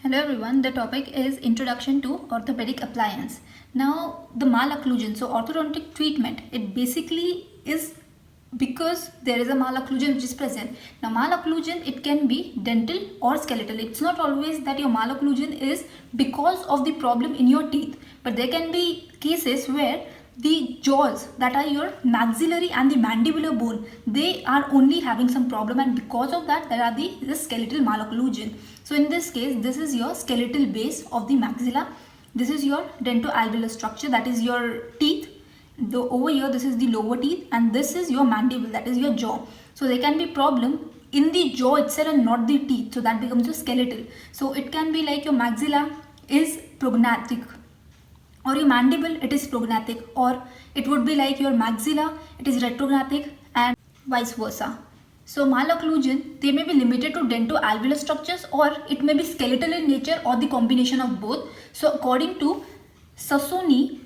Hello everyone, the topic is Introduction to Orthopedic Appliance. Now the malocclusion, so orthodontic treatment, it basically is because there is a malocclusion which is present. Now malocclusion, it can be dental or skeletal. It's not always that your malocclusion is because of the problem in your teeth, but there can be cases where the jaws, that are your maxillary and the mandibular bone, they are only having some problem, and because of that there are the skeletal malocclusion. So in this case, this is your skeletal base of the maxilla, this is your dentoalveolar structure, that is your teeth. Over here this is the lower teeth, and this is your mandible, that is your jaw. So there can be problem in the jaw itself and not the teeth, so that becomes your skeletal. So it can be like your maxilla is prognathic, or your mandible, it is prognathic, or it would be like your maxilla, it is retrognathic, and vice versa. So malocclusion, they may be limited to dentoalveolar structures, or it may be skeletal in nature, or the combination of both. So according to Sassoni,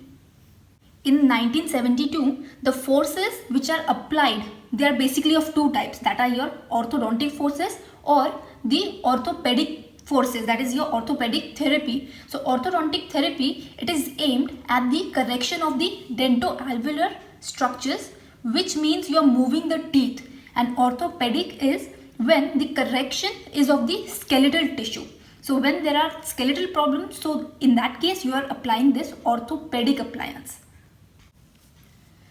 in 1972, the forces which are applied, they are basically of two types, that are your orthodontic forces or the orthopedic forces, that is your orthopedic therapy. So orthodontic therapy, it is aimed at the correction of the dentoalveolar structures, which means you are moving the teeth, and orthopedic is when the correction is of the skeletal tissue. So when there are skeletal problems, so in that case you are applying this orthopedic appliance.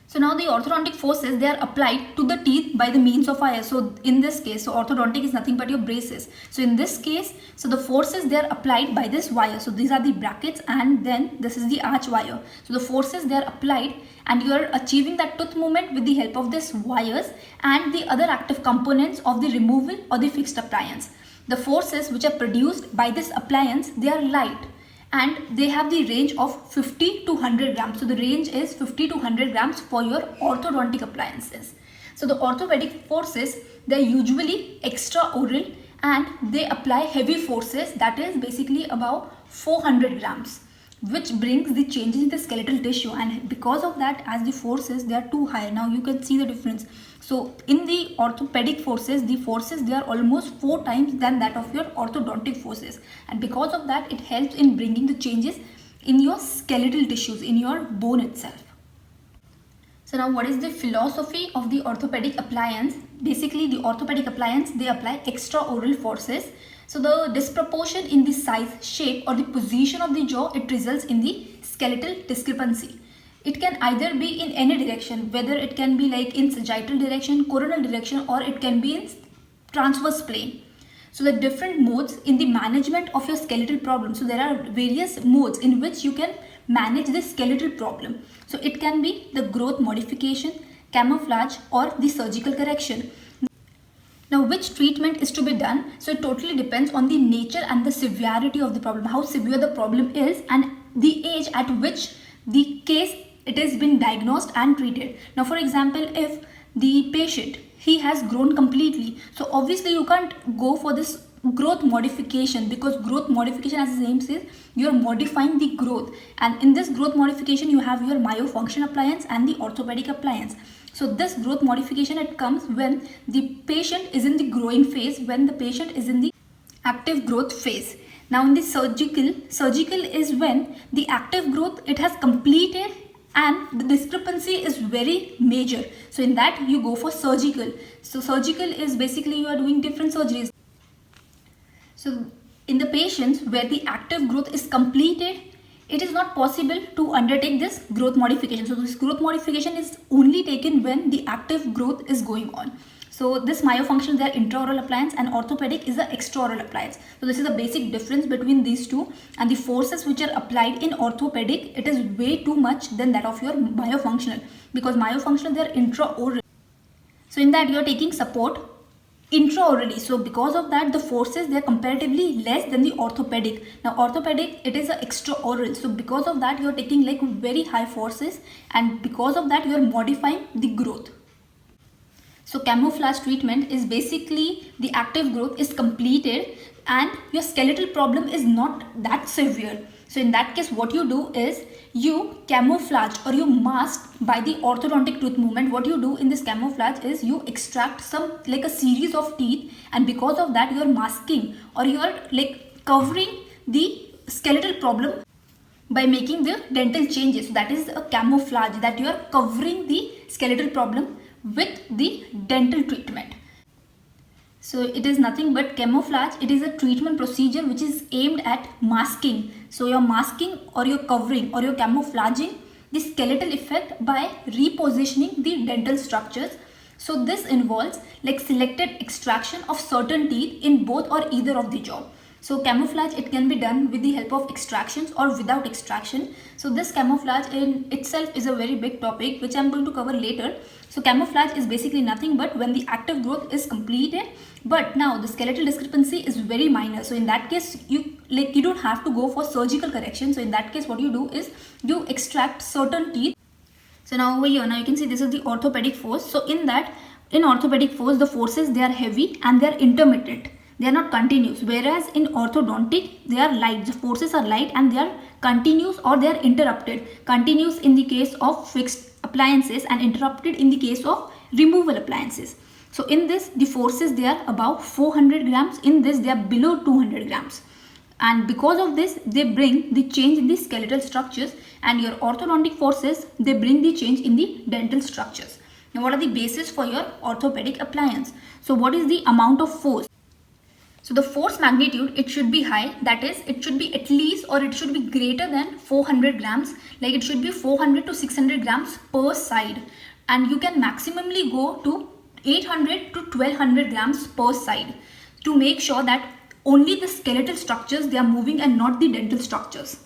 So now the orthodontic forces, they are applied to the teeth by the means of wire. So in this case, so orthodontic is nothing but your braces. So in this case, so the forces, they are applied by this wire. So these are the brackets, and then this is the arch wire. So the forces, they are applied, and you are achieving that tooth movement with the help of this wires and the other active components of the removal or the fixed appliance. The forces which are produced by this appliance, they are light, and they have the range of 50 to 100 grams. So the range is 50 to 100 grams for your orthodontic appliances. So the orthopedic forces, they are usually extraoral, and they apply heavy forces, that is basically about 400 grams, which brings the changes in the skeletal tissue, and because of that, as the forces, they are too high. Now you can see the difference. So in the orthopedic forces, the forces, they are almost 4 times than that of your orthodontic forces, and because of that, it helps in bringing the changes in your skeletal tissues, in your bone itself. So now what is the philosophy of the orthopedic appliance? Basically the orthopedic appliance, they apply extraoral forces. So the disproportion in the size, shape, or the position of the jaw, it results in the skeletal discrepancy. It can either be in any direction, whether it can be like in sagittal direction, coronal direction, or it can be in transverse plane. So the different modes in the management of your skeletal problem. So there are various modes in which you can manage the skeletal problem. So it can be the growth modification, camouflage, or the surgical correction. Now which treatment is to be done? So it totally depends on the nature and the severity of the problem, how severe the problem is, and the age at which the case it has been diagnosed and treated. Now for example, if the patient, he has grown completely, so obviously you can't go for this growth modification, because growth modification, as the name says, you are modifying the growth, and in this growth modification you have your myofunction appliance and the orthopedic appliance. So this growth modification, it comes when the patient is in the growing phase, when the patient is in the active growth phase. Now in the surgical is when the active growth, it has completed and the discrepancy is very major. So in that you go for surgical. So surgical is basically you are doing different surgeries. So in the patients where the active growth is completed, it is not possible to undertake this growth modification. So this growth modification is only taken when the active growth is going on. So this myofunction, they are intraoral appliance, and orthopedic is the extraoral appliance. So this is the basic difference between these two, and the forces which are applied in orthopedic, it is way too much than that of your myofunctional, because myofunctional, they are intraoral. So in that you are taking support intraorally. So because of that, the forces, they are comparatively less than the orthopedic. Now orthopedic, it is a extraoral. So because of that, you are taking like very high forces, and because of that, you are modifying the growth. So camouflage treatment is basically the active growth is completed and your skeletal problem is not that severe. So in that case, what you do is you camouflage or you mask by the orthodontic tooth movement. What you do in this camouflage is you extract some like a series of teeth, and because of that you are masking or you are like covering the skeletal problem by making the dental changes. So that is a camouflage, that you are covering the skeletal problem with the dental treatment. So it is nothing but camouflage. It is a treatment procedure which is aimed at masking. So you're masking or you're covering or you're camouflaging the skeletal effect by repositioning the dental structures. So this involves like selected extraction of certain teeth in both or either of the jaw. So camouflage, it can be done with the help of extractions or without extraction. So this camouflage in itself is a very big topic which I'm going to cover later. So camouflage is basically nothing but when the active growth is completed, but now the skeletal discrepancy is very minor. So in that case, you don't have to go for surgical correction. So in that case, what you do is you extract certain teeth. So now over here, now you can see this is the orthopedic force. So in orthopedic force, the forces, they are heavy and they are intermittent. They are not continuous, whereas in orthodontic, they are light. The forces are light and they are continuous or they are interrupted. Continuous in the case of fixed appliances and interrupted in the case of removal appliances. So in this, the forces, they are above 400 grams. In this, they are below 200 grams. And because of this, they bring the change in the skeletal structures, and your orthodontic forces, they bring the change in the dental structures. Now, what are the basis for your orthopedic appliance? So what is the amount of force? So the force magnitude, it should be high, that is, it should be at least or it should be greater than 400 grams, like it should be 400 to 600 grams per side. And you can maximally go to 800 to 1200 grams per side to make sure that only the skeletal structures, they are moving and not the dental structures.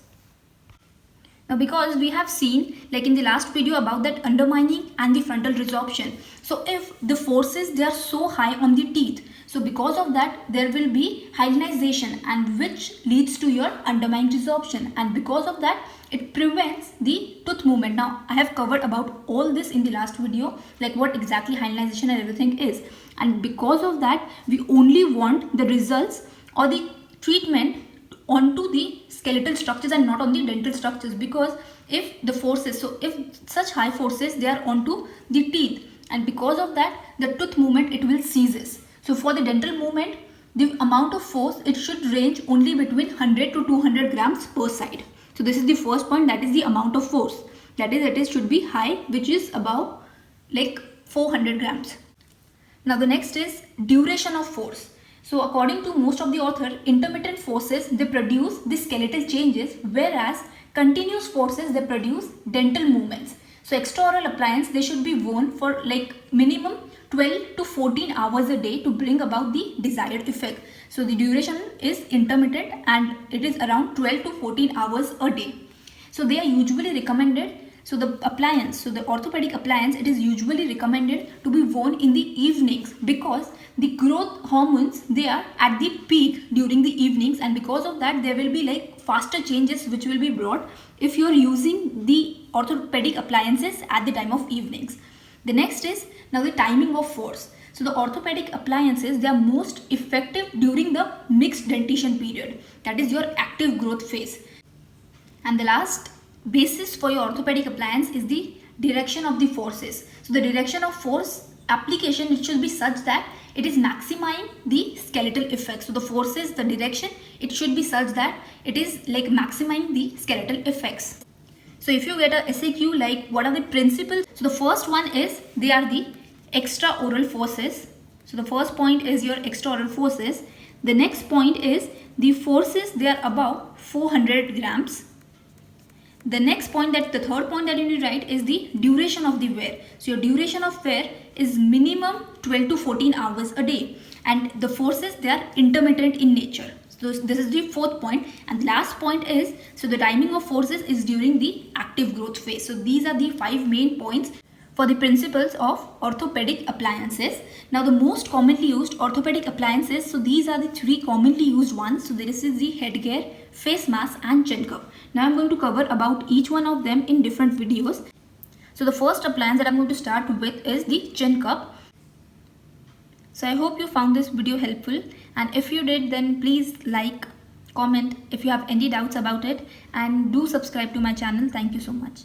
Now because we have seen like in the last video about that undermining and the frontal resorption. So if the forces, they are so high on the teeth, so because of that there will be hyalinization, and which leads to your undermined resorption, and because of that it prevents the tooth movement. Now I have covered about all this in the last video, like what exactly hyalinization and everything is, and because of that we only want the results or the treatment onto the skeletal structures and not on the dental structures. Because if the forces, so if such high forces, they are onto the teeth, and because of that the tooth movement, it will ceases. So for the dental movement, the amount of force, it should range only between 100 to 200 grams per side. So this is the first point, that is the amount of force, that is it should be high, which is about like 400 grams. Now the next is duration of force. So according to most of the author, intermittent forces, they produce the skeletal changes, whereas continuous forces, they produce dental movements. So extraoral appliance, they should be worn for like minimum 12 to 14 hours a day to bring about the desired effect. So the duration is intermittent and it is around 12 to 14 hours a day. So they are usually recommended. So the appliance, so the orthopedic appliance, it is usually recommended to be worn in the evenings, because the growth hormones, they are at the peak during the evenings, and because of that there will be like faster changes which will be brought if you are using the orthopedic appliances at the time of evenings. The next is now the timing of force. So the orthopedic appliances, they are most effective during the mixed dentition period, that is your active growth phase. And the last basis for your orthopedic appliance is the direction of the forces. So the direction of force application, it should be such that it is maximizing the skeletal effect. So the forces, the direction, it should be such that it is like maximizing the skeletal effects. So if you get a SAQ like what are the principles? So the first one is they are the extraoral forces. So the first point is your extraoral forces. The next point is the forces, they are above 400 grams. The next point, that the third point that you need to write is the duration of the wear. So your duration of wear is minimum 12 to 14 hours a day, and the forces, they are intermittent in nature. So this is the fourth point. And last point is, so the timing of forces is during the active growth phase. So these are the 5 main points for the principles of orthopedic appliances. Now the most commonly used orthopedic appliances, so these are the 3 commonly used ones. So this is the headgear, face mask and chin cup. Now I'm going to cover about each one of them in different videos. So the first appliance that I'm going to start with is the chin cup. So I hope you found this video helpful, and if you did, then please like, comment if you have any doubts about it, and do subscribe to my channel. Thank you so much.